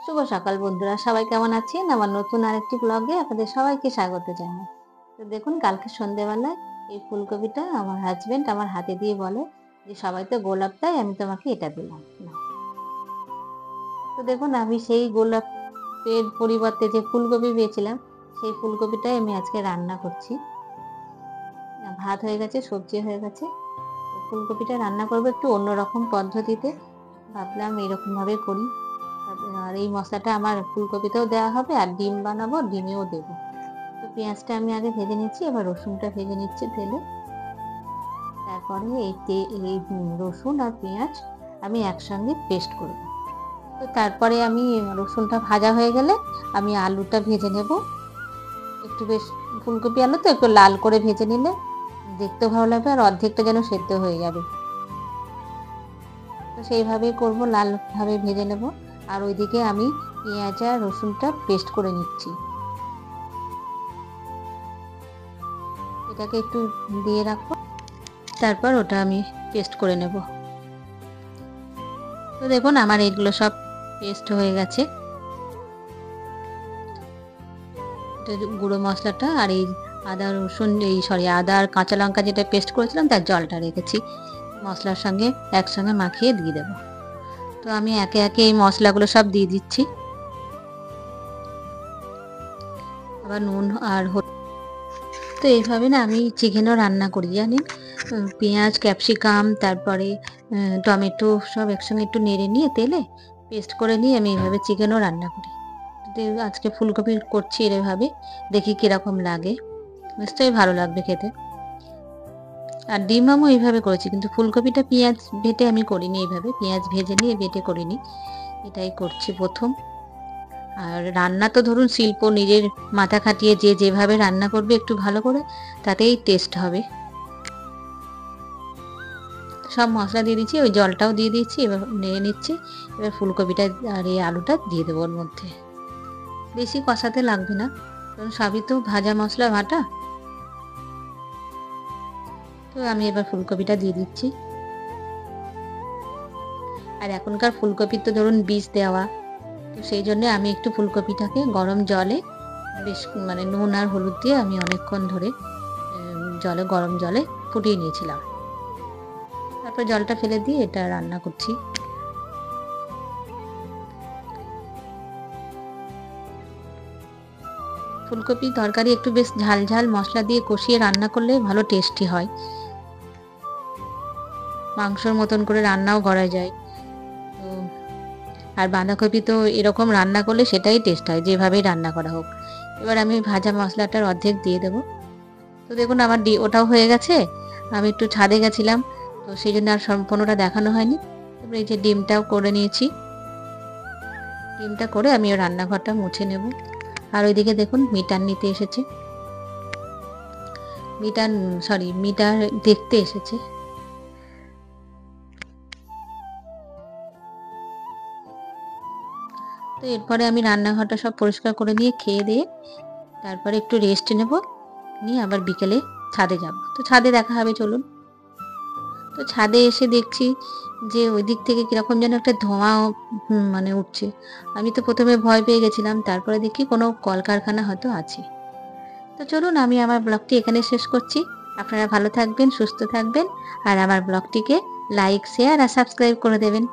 শুভ সকাল বন্ধুরা, সবাই কেমন আছেন? আমার নতুন আরেকটি ব্লগে আপনাদের সবাইকে স্বাগত জানাই। তো দেখুন, কালকে সন্ধ্যেবেলায় এই ফুলকপিটা আমার হাজবেন্ড আমার হাতে দিয়ে বলে যে, সবাই তো গোলাপ দেয়, আমি তোমাকে এটা দিলাম। তো দেখুন, আমি সেই গোলাপের পরিবর্তে যে ফুলকপি পেয়েছিলাম, সেই ফুলকপিটাই আমি আজকে রান্না করছি। ভাত হয়ে গেছে, সবজি হয়ে গেছে। তো ফুলকপিটা রান্না করবো একটু অন্যরকম পদ্ধতিতে। ভাবলাম এরকম ভাবে করি। আর এই মশলাটা আমার ফুলকপিতেও দেওয়া হবে, আর ডিম বানাবো, ডিমেও দেবো। তো পেঁয়াজটা আমি আগে ভেজে নিচ্ছি, এবার রসুনটা ভেজে নিচ্ছি তেলে। তারপরে এই রসুন আর পেঁয়াজ আমি একসঙ্গে পেস্ট করব। তো তারপরে আমি রসুনটা ভাজা হয়ে গেলে আমি আলুটা ভেজে নেব। একটু বেশ ফুলকপি আলু তো একটু লাল করে ভেজে নিলে দেখতেও ভালো লাগবে, আর অর্ধেকটা যেন সেদ্ধ হয়ে যাবে। তো সেইভাবেই করবো, লালভাবে ভেজে নেব। আর ওইদিকে আমি পেঁয়াজ আর রসুনটা পেস্ট করে নিচ্ছি। এটাকে একটু দিয়ে রাখবো, তারপর ওটা আমি পেস্ট করে নেব। তো দেখুন, আমার এইগুলো সব পেস্ট হয়ে গেছে। গুঁড়ো মশলাটা আর এই আদা রসুন আদা আর কাঁচা লঙ্কা যেটা পেস্ট করেছিলাম তার জলটা রেখেছি, মশলার সঙ্গে একসঙ্গে মাখিয়ে দিয়ে দেবো। তো আমি একে একে এই মশলাগুলো সব দিয়ে দিচ্ছি। আবার নুন আর তো এইভাবে না আমি চিকেনও রান্না করি, জানেন। পেঁয়াজ, ক্যাপসিকাম, তারপরে টমেটো সব একসঙ্গে একটু নেড়ে নিয়ে তেলে পেস্ট করে নিয়ে আমি এইভাবে চিকেনও রান্না করি। আজকে ফুলকপি করছি এভাবে, দেখি কীরকম লাগে। নিশ্চয়ই ভালো লাগবে খেতে। আর ডিম আমও এইভাবে করেছি, কিন্তু ফুলকপিটা পেঁয়াজ বেটে আমি করিনি, এইভাবে পেঁয়াজ ভেজে নিয়ে বেটে করিনি, এটাই করছি প্রথম। আর রান্না তো ধরুন শিল্প, নিজের মাথা খাটিয়ে যে যেভাবে রান্না করবে একটু ভালো করে, তাতেই টেস্ট হবে। সব মশলা দিয়ে দিচ্ছি, ওই জলটাও দিয়ে দিচ্ছি, এবার নেড়ে নিচ্ছি। এবার ফুলকপিটা আর এই আলুটা দিয়ে দেবো ওর মধ্যে। বেশি কষাতে লাগবে না, কারণ সবই তো ভাজা মশলা বাটা। তো আমি এবার ফুলকপিটা দিয়ে দিচ্ছি। আর এখনকার ফুলকপি তো ধরুন বীজ দেওয়া, তো সেই জন্য আমি একটু ফুলকপিটাকে গরম জলে বেশ নুন আর হলুদ দিয়ে আমি অনেকক্ষণ ধরে গরম জলে ফুটিয়ে নিয়েছিলাম। তারপর জলটা ফেলে দিয়ে এটা রান্না করছি। ফুলকপি তরকারি একটু বেশ ঝাল ঝাল মশলা দিয়ে কষিয়ে রান্না করলে ভালো টেস্টি হয়, মাংসর মতন করে রান্নাও করা যায়। তো আর বাঁধাকপি তো এরকম রান্না করলে সেটাই টেস্ট হয়, যেভাবেই রান্না করা হোক। এবার আমি ভাজা মশলাটার অর্ধেক দিয়ে দেবো। তো দেখুন, আমার ওটাও হয়ে গেছে। আমি একটু ছাদে গেছিলাম, তো সেই জন্য আর সম্পূর্ণটা দেখানো হয়নি। এবার এই যে ডিমটাও করে নিয়েছি, ডিমটা করে আমি রান্নাঘরটা মুছে নেব। আর ওইদিকে দেখুন, মিটার নিতে এসেছে, মিটার দেখতে এসেছে। তো এরপরে আমি রান্নাঘরটা সব পরিষ্কার করে নিয়ে খেয়ে দিয়ে তারপরে একটু রেস্ট নেব, নিয়ে আবার বিকেলে ছাদে যাব। তো ছাদে দেখা হবে, চলুন। তো ছাদে এসে দেখছি যে ওই দিক থেকে কীরকম যেন একটা ধোঁয়া উঠছে। আমি তো প্রথমে ভয় পেয়ে গেছিলাম, তারপরে দেখি কোনো কলকারখানা হয়তো আছে। তো চলুন, আমি আমার ব্লগটি এখানে শেষ করছি। আপনারা ভালো থাকবেন, সুস্থ থাকবেন, আর আমার ব্লগটিকে লাইক, শেয়ার আর সাবস্ক্রাইব করে দেবেন।